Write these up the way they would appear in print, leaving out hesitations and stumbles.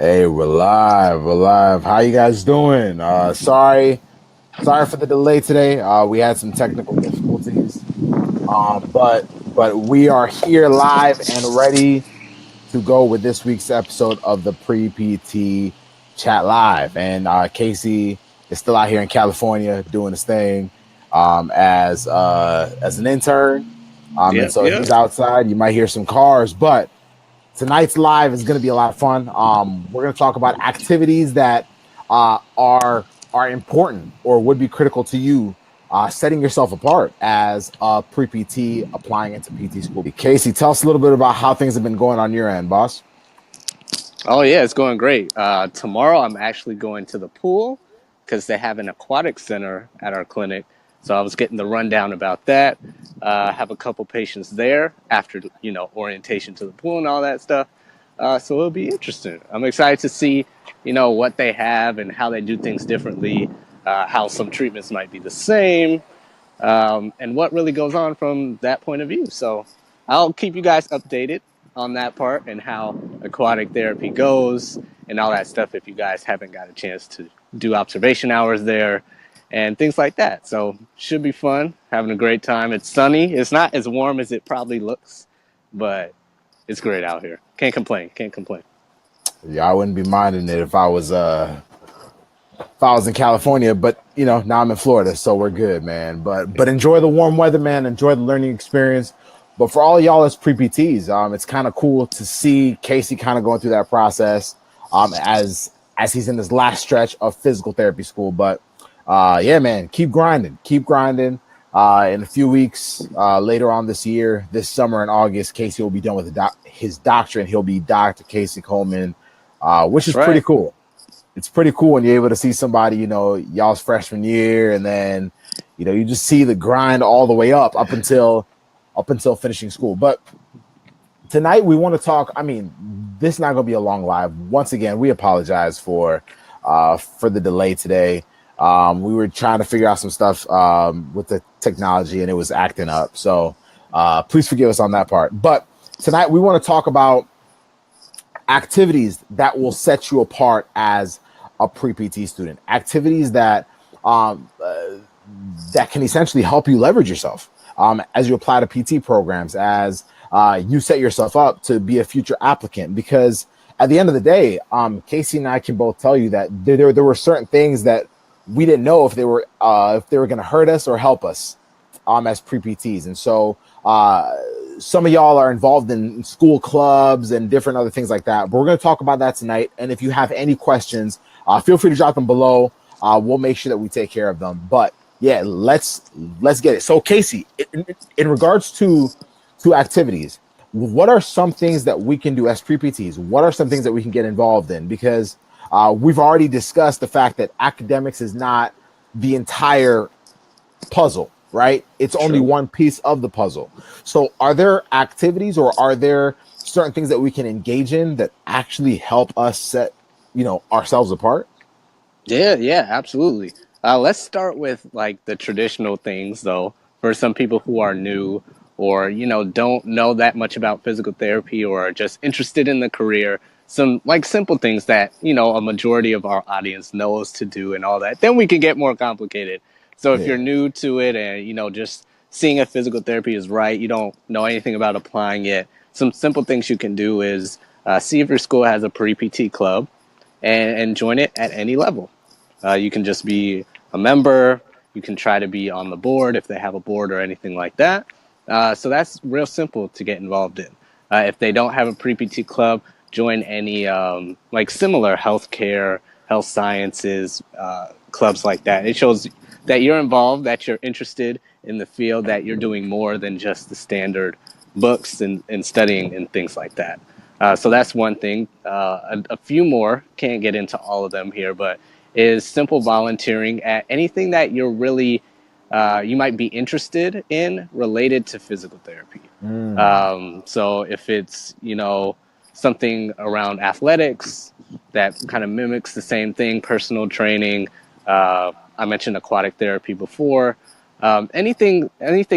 Hey, we're live. We're live. How you guys doing? Sorry for the delay today. We had some technical difficulties. But we are here live and ready to go with this week's episode of the Pre-PT Chat Live. And Casey is still out here in California doing his thing as an intern. And Yep, so yep. he's outside. You might hear some cars, but tonight's live is going to be a lot of fun. We're going to talk about activities that are important or would be critical to you, setting yourself apart as a pre-PT applying into PT school. Casey, tell us a little bit about how things have been going on your end, boss. Oh yeah, it's going great. Tomorrow I'm actually going to the pool because they have an aquatic center at our clinic. So I was getting the rundown about that. Have a couple patients there after orientation to the pool and all that stuff. So it'll be interesting. I'm excited to see what they have and how they do things differently. How some treatments might be the same, and what really goes on from that point of view. So I'll keep you guys updated on that part and how aquatic therapy goes and all that stuff if you guys haven't got a chance to do observation hours there and things like that. So should be fun, having a great time. It's sunny. It's not as warm as it probably looks, but it's great out here. Can't complain. Can't complain. Yeah, I wouldn't be minding it if I was in California, but now I'm in Florida, so we're good, man. But enjoy the warm weather, man. Enjoy the learning experience. But for all of y'all as pre-PTs, it's kind of cool to see Casey kind of going through that process, as he's in this last stretch of physical therapy school. But yeah, man, keep grinding, keep grinding. In a few weeks later on this year, this summer in August, Casey will be done with his doctorate, and he'll be Dr. Casey Coleman, which That's is pretty right. cool. It's pretty cool when you're able to see somebody, y'all's freshman year, and then, you just see the grind all the way up until finishing school. But tonight we want to talk. I mean, this is not going to be a long live. Once again, we apologize for the delay today. We were trying to figure out some stuff with the technology, and it was acting up. So please forgive us on that part. But tonight we want to talk about activities that will set you apart as a pre-PT student, activities um, uh, that can essentially help you leverage yourself as you apply to PT programs, as you set yourself up to be a future applicant. Because at the end of the day, Casey and I can both tell you that there were certain things that we didn't know if they were going to hurt us or help us as pre-PTs. And so some of y'all are involved in school clubs and different other things like that. But we're going to talk about that tonight. And if you have any questions, feel free to drop them below. We'll make sure that we take care of them. But yeah, let's get it. So Casey, in regards to activities, what are some things that we can do as pre-PTs? What are some things that we can get involved in? Because we've already discussed the fact that academics is not the entire puzzle, right? It's only True. one piece of the puzzle. So are there activities or are there certain things that we can engage in that actually help us set, ourselves apart? Yeah, yeah, absolutely. Let's start with like the traditional things, though, for some people who are new or don't know that much about physical therapy or are just interested in the career. Some like simple things that a majority of our audience knows to do and all that. Then we can get more complicated. So if you're Yeah. new to it and just seeing if physical therapy is right, you don't know anything about applying it. Some simple things you can do is see if your school has a pre-PT club and join it at any level. You can just be a member. You can try to be on the board if they have a board or anything like that. So that's real simple to get involved in. If they don't have a pre-PT club, join any like similar healthcare, health sciences clubs like that. It shows that you're involved, that you're interested in the field, that you're doing more than just the standard books and studying and things like that. So that's one thing. A few more, can't get into all of them here, but is simple volunteering at anything that you're really, you might be interested in related to physical therapy. Mm. So if it's, something around athletics that kind of mimics the same thing, personal training, I mentioned aquatic therapy before. Anything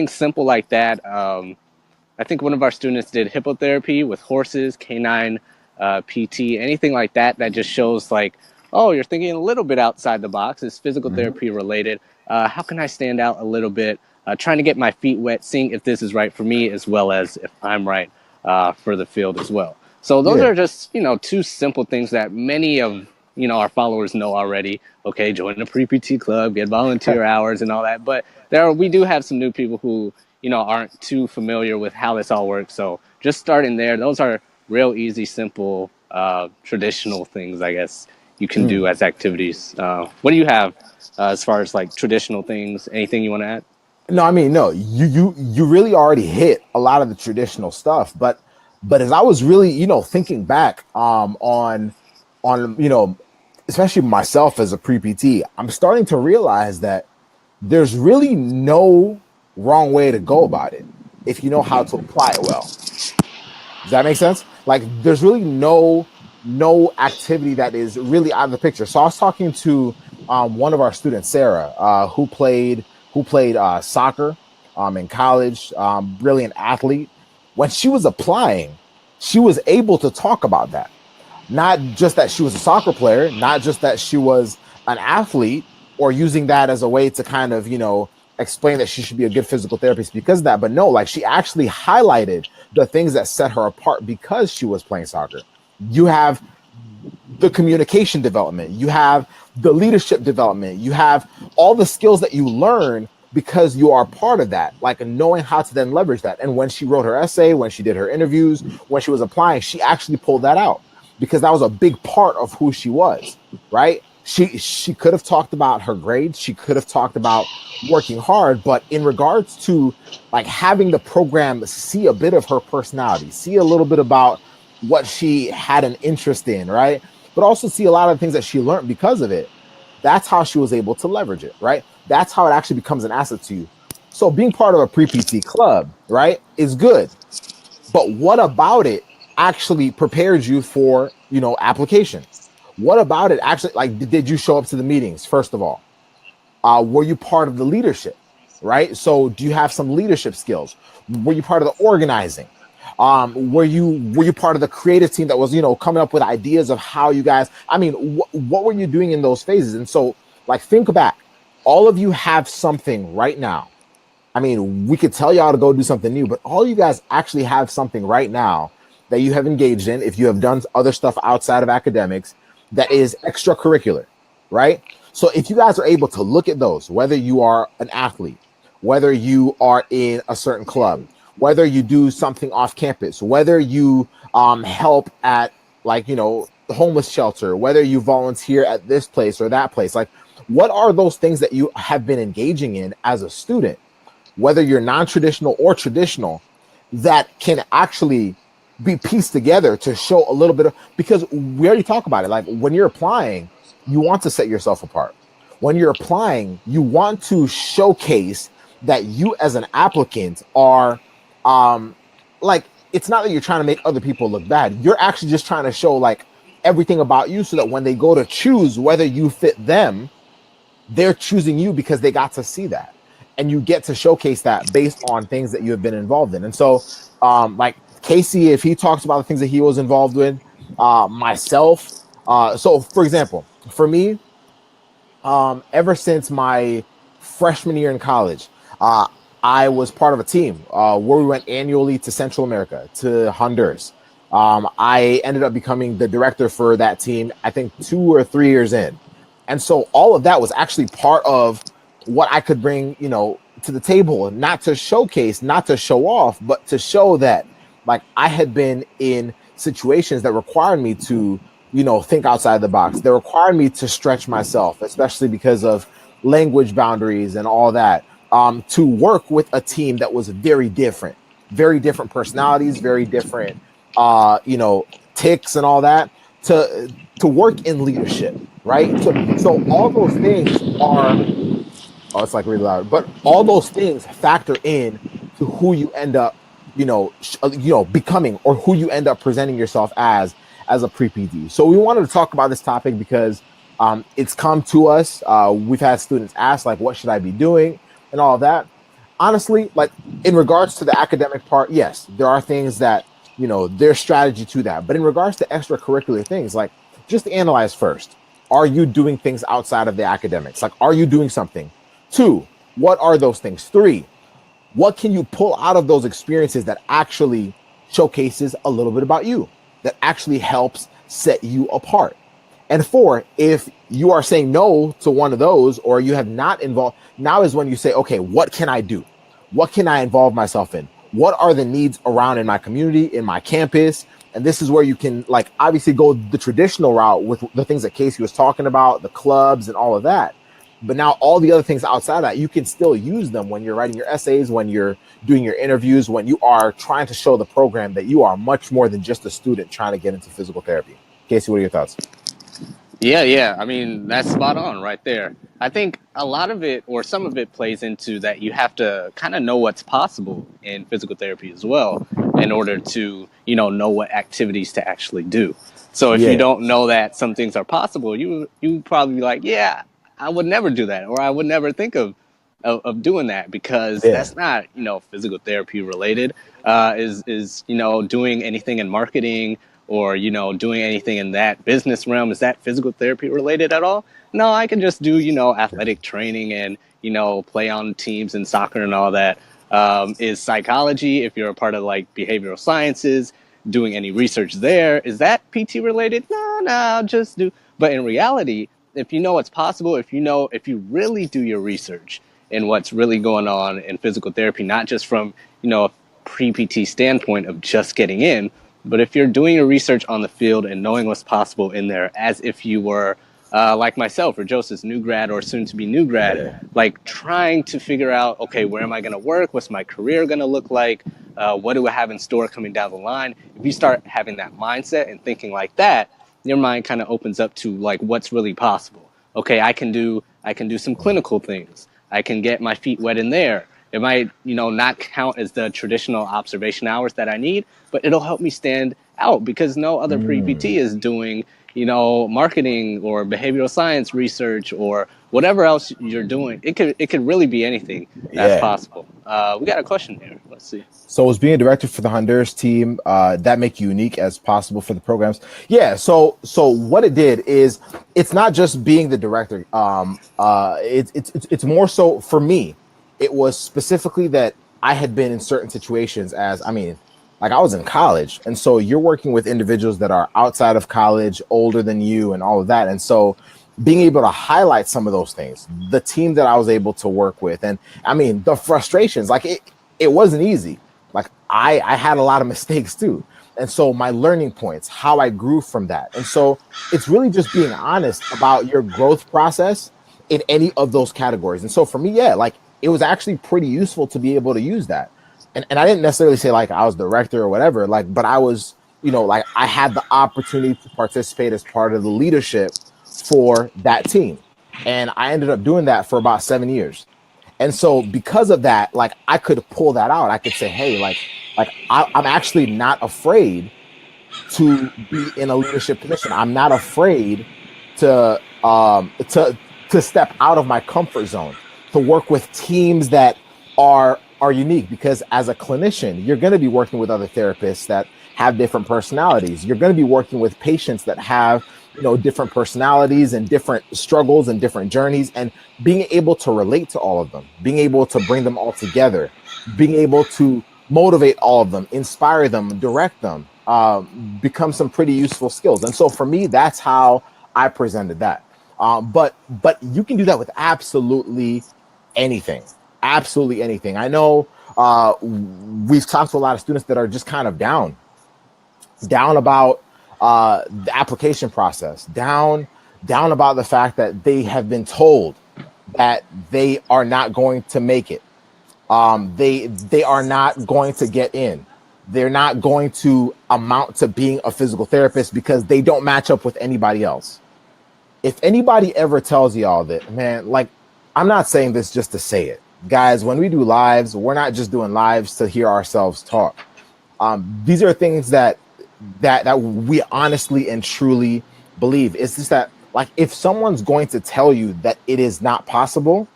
simple like that. I think one of our students did hippotherapy with horses, canine PT, anything like that that just shows like, oh, you're thinking a little bit outside the box. It's physical Mhm. therapy related. How can I stand out a little bit? Trying to get my feet wet, seeing if this is right for me as well as if I'm right for the field as well. So those Yeah. are just two simple things that many of our followers know already. Okay, join the pre-PT club, get volunteer hours and all that. But we do have some new people who aren't too familiar with how this all works. So just starting there, those are real easy, simple, traditional things, I guess, you can Mm. do as activities. What do you have as far as like traditional things? Anything you want to add? No, I mean, no, you really already hit a lot of the traditional stuff, but as I was really, thinking back on especially myself as a pre-PT, I'm starting to realize that there's really no wrong way to go about it if you know how to apply it well. Does that make sense? Like, there's really no activity that is really out of the picture. So I was talking to one of our students, Sarah, who played soccer in college, brilliant athlete. When she was applying, she was able to talk about that. Not just that she was a soccer player, not just that she was an athlete, or using that as a way to kind of, explain that she should be a good physical therapist because of that. But no, like, she actually highlighted the things that set her apart because she was playing soccer. You have the communication development, you have the leadership development, you have all the skills that you learn because you are part of that, like knowing how to then leverage that. And when she wrote her essay, when she did her interviews, when she was applying, she actually pulled that out because that was a big part of who she was, right? She could have talked about her grades, she could have talked about working hard, but in regards to like having the program see a bit of her personality, see a little bit about what she had an interest in, right? But also see a lot of the things that she learned because of it. That's how she was able to leverage it, right? That's how it actually becomes an asset to you. So being part of a pre-PT club, right, is good. But what about it actually prepares you for, application? What about it actually, like, did you show up to the meetings, first of all? Were you part of the leadership, right? So do you have some leadership skills? Were you part of the organizing? Were you part of the creative team that was, coming up with ideas of how you guys, I mean, what were you doing in those phases? And so, like, think back. All of you have something right now. I mean, we could tell y'all to go do something new, but all you guys actually have something right now that you have engaged in, if you have done other stuff outside of academics, that is extracurricular, right? So if you guys are able to look at those, whether you are an athlete, whether you are in a certain club, whether you do something off campus, whether you help at, like, the homeless shelter, whether you volunteer at this place or that place, like, what are those things that you have been engaging in as a student, whether you're non-traditional or traditional, that can actually be pieced together to show a little bit of, because we already talk about it. Like, when you're applying, you want to set yourself apart. When you're applying, you want to showcase that you as an applicant are, like, it's not that you're trying to make other people look bad. You're actually just trying to show like everything about you so that when they go to choose whether you fit them, they're choosing you because they got to see that, and you get to showcase that based on things that you have been involved in. And so like Casey, if he talks about the things that he was involved with, myself, so for example, for me, ever since my freshman year in college, I was part of a team where we went annually to Central America, to Honduras. I ended up becoming the director for that team, I think 2 or 3 years in. And so all of that was actually part of what I could bring, to the table, not to showcase, not to show off, but to show that, like, I had been in situations that required me to, think outside the box. That required me to stretch myself, especially because of language boundaries and all that. To work with a team that was very different personalities, very different, ticks and all that. To work in leadership, right? So all those things are, oh, it's like really loud, but all those things factor in to who you end up, becoming, or who you end up presenting yourself as a pre-PD. So we wanted to talk about this topic because it's come to us. We've had students ask, like, what should I be doing and all of that. Honestly, like, in regards to the academic part, yes, there are things that their strategy to that. But in regards to extracurricular things, like, just analyze first. Are you doing things outside of the academics? Like, are you doing something? 2, what are those things? 3, what can you pull out of those experiences that actually showcases a little bit about you, that actually helps set you apart? And 4, if you are saying no to one of those, or you have not involved, now is when you say, okay, what can I do? What can I involve myself in? What are the needs around in my community, in my campus? And this is where you can, like, obviously go the traditional route with the things that Casey was talking about, the clubs and all of that. But now all the other things outside of that, you can still use them when you're writing your essays, when you're doing your interviews, when you are trying to show the program that you are much more than just a student trying to get into physical therapy. Casey, what are your thoughts? Yeah. I mean, that's spot on right there. I think a lot of it, or some of it, plays into that you have to kind of know what's possible in physical therapy as well, in order to, know what activities to actually do. So if you Yeah. don't know that some things are possible, you probably be like, yeah, I would never do that, or I would never think of doing that, because Yeah. that's not, physical therapy related. Is doing anything in marketing, or doing anything in that business realm, is that physical therapy related at all? No, I can just do athletic training and play on teams and soccer and all that. Is psychology, if you're a part of like behavioral sciences, doing any research there, is that PT related? No, I'll just do. But in reality, if you know what's possible, if you really do your research and what's really going on in physical therapy, not just from a pre-PT standpoint of just getting in, but if you're doing your research on the field and knowing what's possible in there, as if you were like myself or Joseph's new grad or soon to be new grad, Yeah. like trying to figure out, okay, where am I going to work? What's my career going to look like? What do I have in store coming down the line? If you start having that mindset and thinking like that, your mind kind of opens up to like what's really possible. Okay, I can do some clinical things. I can get my feet wet in there. It might, not count as the traditional observation hours that I need, but it'll help me stand out because no other pre-PT is doing, marketing or behavioral science research or whatever else you're doing. It could really be anything that's Yeah. possible. We got a question here. Let's see. So was being a director for the Honduras team, that make you unique as possible for the programs? Yeah. So what it did is, it's not just being the director. It's more so for me. It was specifically that I had been in certain situations, as I mean, like, I was in college, and so you're working with individuals that are outside of college, older than you, and all of that. And so being able to highlight some of those things, the team that I was able to work with, and I mean the frustrations, like, it wasn't easy. Like, I had a lot of mistakes too. And so my learning points, how I grew from that. And so it's really just being honest about your growth process in any of those categories. And so for me, yeah, like, it was actually pretty useful to be able to use that. And I didn't necessarily say like I was director or whatever, like, but I was, like, I had the opportunity to participate as part of the leadership for that team. And I ended up doing that for about 7 years. And so because of that, like, I could pull that out. I could say, hey, I'm actually not afraid to be in a leadership position. I'm not afraid to step out of my comfort zone, to work with teams that are unique, because as a clinician, you're going to be working with other therapists that have different personalities. You're going to be working with patients that have, different personalities and different struggles and different journeys, and being able to relate to all of them, being able to bring them all together, being able to motivate all of them, inspire them, direct them, become some pretty useful skills. And so for me, that's how I presented that. But you can do that with absolutely anything. Absolutely anything. I know we've talked to a lot of students that are just kind of down about the application process, down about the fact that they have been told that they are not going to make it. They are not going to get in. They're not going to amount to being a physical therapist because they don't match up with anybody else. If anybody ever tells y'all that, man, like, I'm not saying this just to say it. Guys, when we do lives, we're not just doing lives to hear ourselves talk. These are things that we honestly and truly believe. It's just that, like, if someone's going to tell you that it is not possible,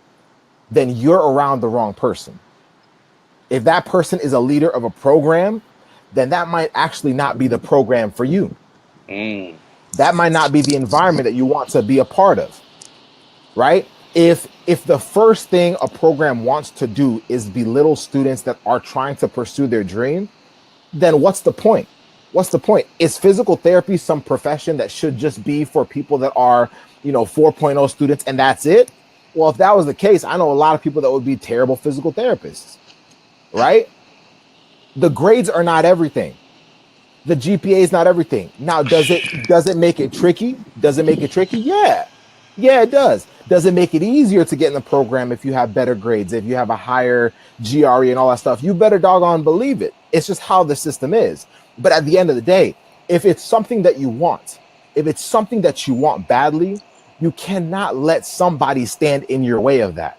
then you're around the wrong person. If that person is a leader of a program then that might actually not be the program for you. Mm. That might not be the environment that you want to be a part of, right? If the first thing a program wants to do is belittle students that are trying to pursue their dream, then what's the point? What's the point? Is physical therapy some profession that should just be for people that are, 4.0 students and that's it? Well, if that was the case, I know a lot of people that would be terrible physical therapists, right? The grades are not everything. The GPA is not everything. Now, does it make it tricky? Does it make it tricky? Yeah. Yeah, it does. Does it make it easier to get in the program if you have better grades, if you have a higher GRE and all that stuff? You better doggone believe it. It's just how the system is. But at the end of the day, if it's something that you want, if it's something that you want badly, you cannot let somebody stand in your way of that.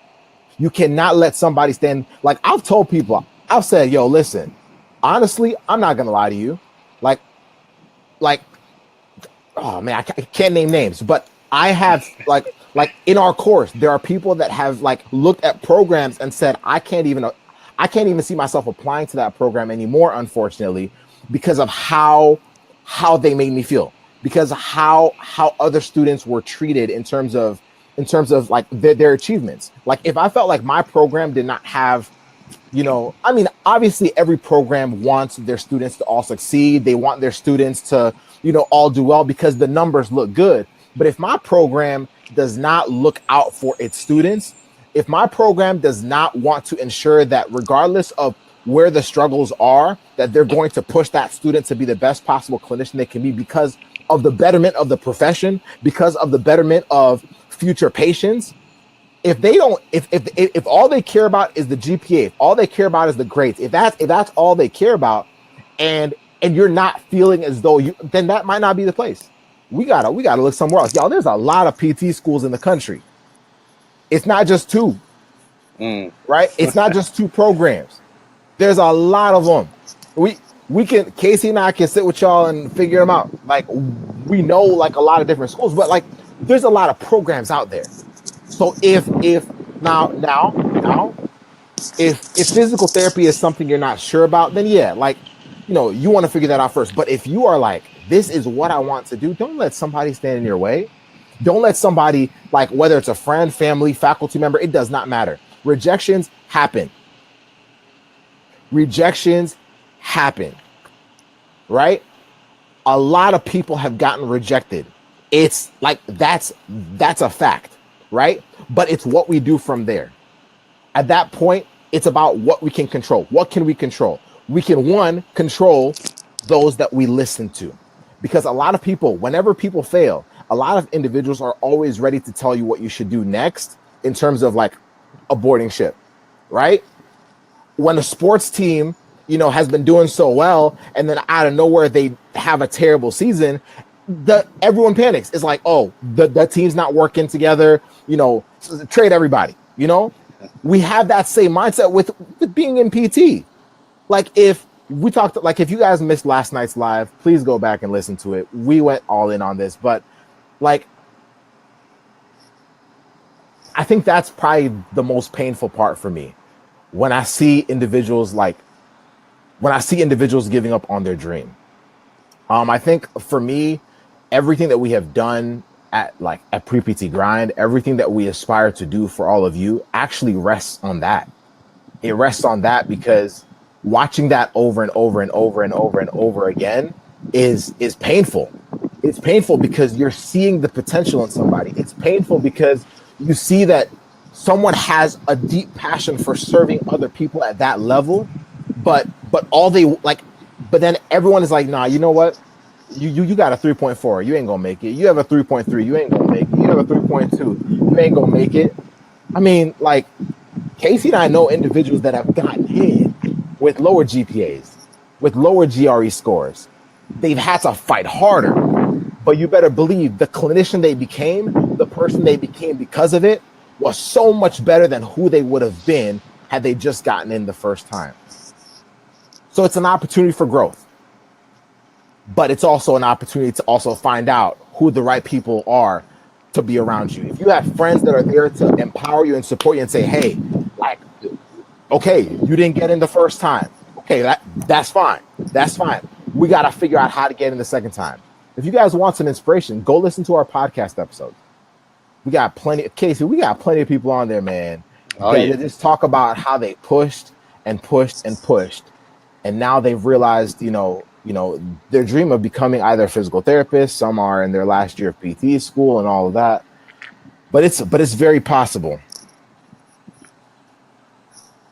You cannot let somebody stand. Like I've told people, I've said, yo, listen, honestly, I'm not going to lie to you. Like, like, oh man, I can't name names, but I have like in our course, there are people that have like looked at programs and said, I can't even see myself applying to that program anymore, unfortunately, because of how they made me feel, because of how other students were treated in terms of like their achievements. Like if I felt like my program did not have, I mean, obviously every program wants their students to all succeed. They want their students to, all do well because the numbers look good. But if my program does not look out for its students, if my program does not want to ensure that regardless of where the struggles are, that they're going to push that student to be the best possible clinician they can be because of the betterment of the profession, because of the betterment of future patients, if they don't, if all they care about is the GPA, if all they care about is the grades, if that's all they care about, and you're not feeling as though you, then that might not be the place. We gotta look somewhere else, y'all. There's a lot of PT schools in the country. It's not just two, right? It's not just two programs. There's a lot of them. We can, Casey and I can sit with y'all and figure them out. Like we know like a lot of different schools, but like there's a lot of programs out there. So if physical therapy is something you're not sure about, then yeah, like, you want to figure that out first. But if you are like, this is what I want to do, don't let somebody stand in your way. Don't let somebody, like, whether it's a friend, family, faculty member, it does not matter. Rejections happen. Rejections happen, right? A lot of people have gotten rejected. It's like, that's a fact, right? But it's what we do from there. At that point, it's about what we can control. What can we control? We can, one, control those that we listen to. Because a lot of people, whenever people fail, a lot of individuals are always ready to tell you what you should do next in terms of like aborting ship, right? When a sports team, has been doing so well, and then out of nowhere they have a terrible season, everyone panics. It's like, oh, the team's not working together, trade everybody, We have that same mindset with being in PT. Like if you guys missed last night's live, please go back and listen to it. We went all in on this, but like, I think that's probably the most painful part for me when I see individuals giving up on their dream. I think for me, everything that we have done at Pre-PT Grind, everything that we aspire to do for all of you actually rests on that. It rests on that because watching that over and over and over and over and over again is painful. It's painful because you're seeing the potential in somebody. It's painful because you see that someone has a deep passion for serving other people at that level, but then everyone is like, nah, you know what? You got a 3.4, you ain't gonna make it. You have a 3.3, you ain't gonna make it. You have a 3.2, you ain't gonna make it. I mean, like, Casey and I know individuals that have gotten in with lower GPAs, with lower GRE scores. They've had to fight harder, but you better believe the clinician they became, the person they became because of it, was so much better than who they would have been had they just gotten in the first time. So it's an opportunity for growth, but it's also an opportunity to also find out who the right people are to be around you. If you have friends that are there to empower you and support you and say, hey, like, okay, you didn't get in the first time. Okay, that's fine. That's fine. We got to figure out how to get in the second time. If you guys want some inspiration, go listen to our podcast episodes. We got plenty, Casey. We got plenty of people on there, man. Oh That yeah. just talk about how they pushed and pushed and pushed, and now they've realized, their dream of becoming either a physical therapist. Some are in their last year of PT school and all of that, but it's very possible.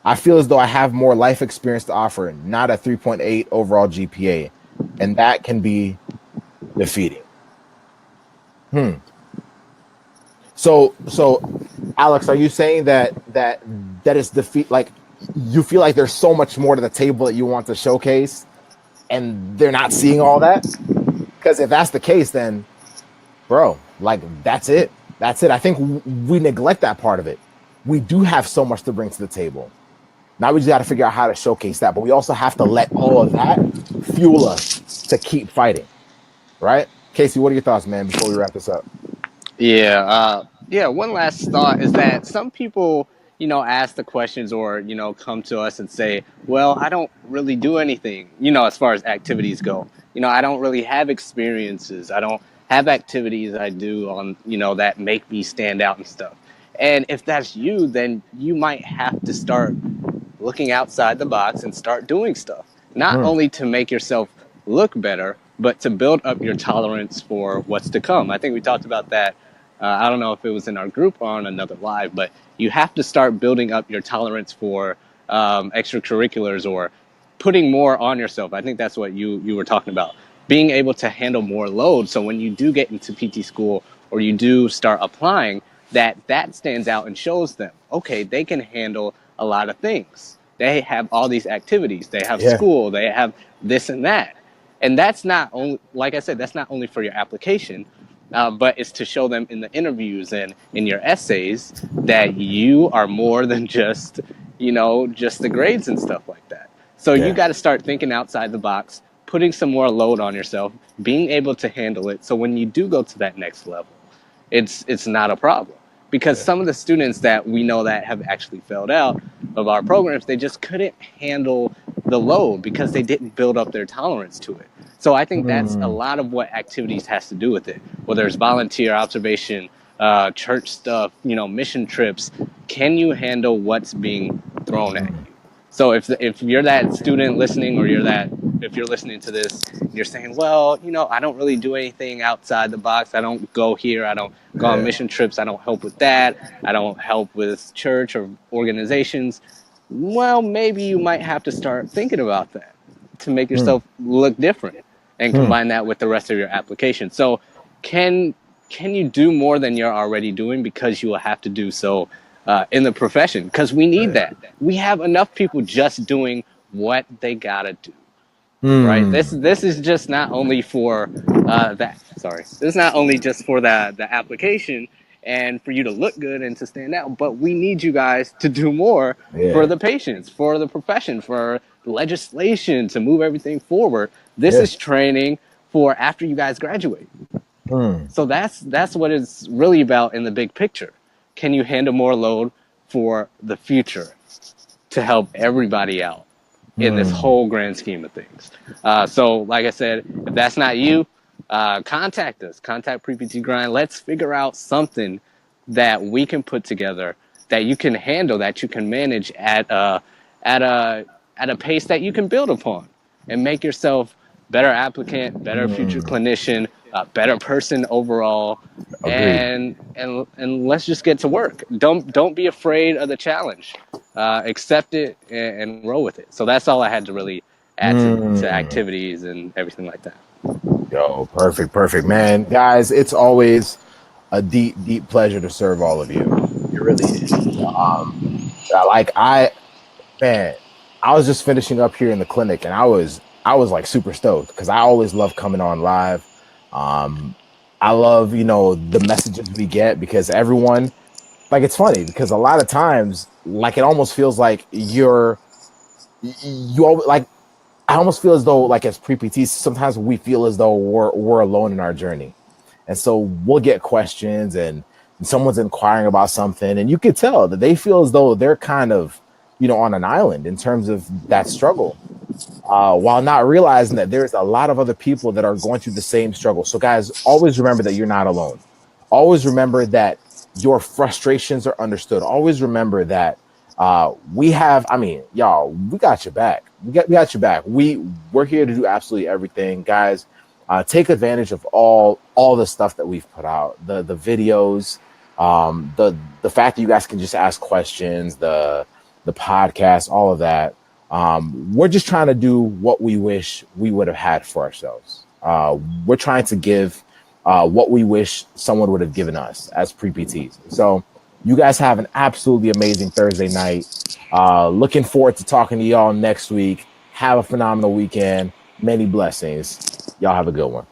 I feel as though I have more life experience to offer, not a 3.8 overall GPA, and that can be defeating. So, Alex, are you saying that is defeat? Like, you feel like there's so much more to the table that you want to showcase, and they're not seeing all that? Because if that's the case, then, bro, like, that's it. That's it. I think we neglect that part of it. We do have so much to bring to the table. Now we just got to figure out how to showcase that, but we also have to let all of that fuel us to keep fighting, right? Casey, what are your thoughts, man, before we wrap this up? Yeah, yeah. One last thought is that some people, ask the questions or come to us and say, "Well, I don't really do anything, as far as activities go. I don't really have experiences. I don't have activities I do on, that make me stand out and stuff." And if that's you, then you might have to start looking outside the box and start doing stuff, not Mm, only to make yourself look better, but to build up your tolerance for what's to come. I think we talked about that. I don't know if it was in our group or on another live, but you have to start building up your tolerance for extracurriculars or putting more on yourself. I think that's what you were talking about. Being able to handle more load. So when you do get into PT school or you do start applying, that stands out and shows them, okay, they can handle a lot of things. They have all these activities. They have yeah. school. They have this and that. And that's not only, like I said, that's not only for your application, but it's to show them in the interviews and in your essays that you are more than just, just the grades and stuff like that. So you Yeah. got to start thinking outside the box, putting some more load on yourself, being able to handle it. So when you do go to that next level, it's not a problem. Because Yeah. some of the students that we know that have actually failed out of our programs, they just couldn't handle the load because they didn't build up their tolerance to it. So I think that's a Mm, lot of what activities has to do with it. Whether it's volunteer, observation, church stuff, mission trips. Can you handle what's being thrown at mm, you? So if you're that student listening, or if you're listening to this, and you're saying, well, I don't really do anything outside the box. I don't go here. I don't go on yeah. mission trips. I don't help with that. I don't help with church or organizations. Well, maybe you might have to start thinking about that to make Mm, yourself look different and mm, combine that with the rest of your application. So can can you do more than you're already doing, because you will have to do so in the profession, because we need yeah. that. We have enough people just doing what they gotta do, right? This Mm, this is just not only for that. Sorry, this is not only just for the application and for you to look good and to stand out, but we need you guys to do more for yeah. the patients, for the profession, for legislation to move everything forward. This Yeah. is training for after you guys graduate. Mm, So that's what it's really about in the big picture. Can you handle more load for the future to help everybody out in this mm, whole grand scheme of things? So, like I said, if that's not you, contact us. Contact Pre-PT Grind. Let's figure out something that we can put together that you can handle, that you can manage at a at a pace that you can build upon, and make yourself better applicant, better future mm. clinician, a better person overall, Agreed. and let's just get to work. Don't be afraid of the challenge. Accept it and roll with it. So that's all I had to really add to Mm. activities and everything like that. Yo, perfect, perfect, man. Guys, it's always a deep, deep pleasure to serve all of you. It really is. Like man, I was just finishing up here in the clinic, and I was like super stoked because I always love coming on live. Um, I love, the messages we get, because everyone, like, it's funny because a lot of times, like, it almost feels like like, I almost feel as though, like, as pre-PTs, sometimes we feel as though we're alone in our journey. And so we'll get questions, and someone's inquiring about something, and you could tell that they feel as though they're kind of, on an island in terms of that struggle. while not realizing that there's a lot of other people that are going through the same struggle. So, guys, always remember that you're not alone. Always remember that your frustrations are understood. Always remember that we have, I mean, y'all, we got your back. We got your back. We're here to do absolutely everything, guys. Take advantage of all the stuff that we've put out, the videos, the fact that you guys can just ask questions, the podcast, all of that. We're just trying to do what we wish we would have had for ourselves. We're trying to give what we wish someone would have given us as pre-PTs. So you guys have an absolutely amazing Thursday night. Looking forward to talking to y'all next week. Have a phenomenal weekend. Many blessings. Y'all have a good one.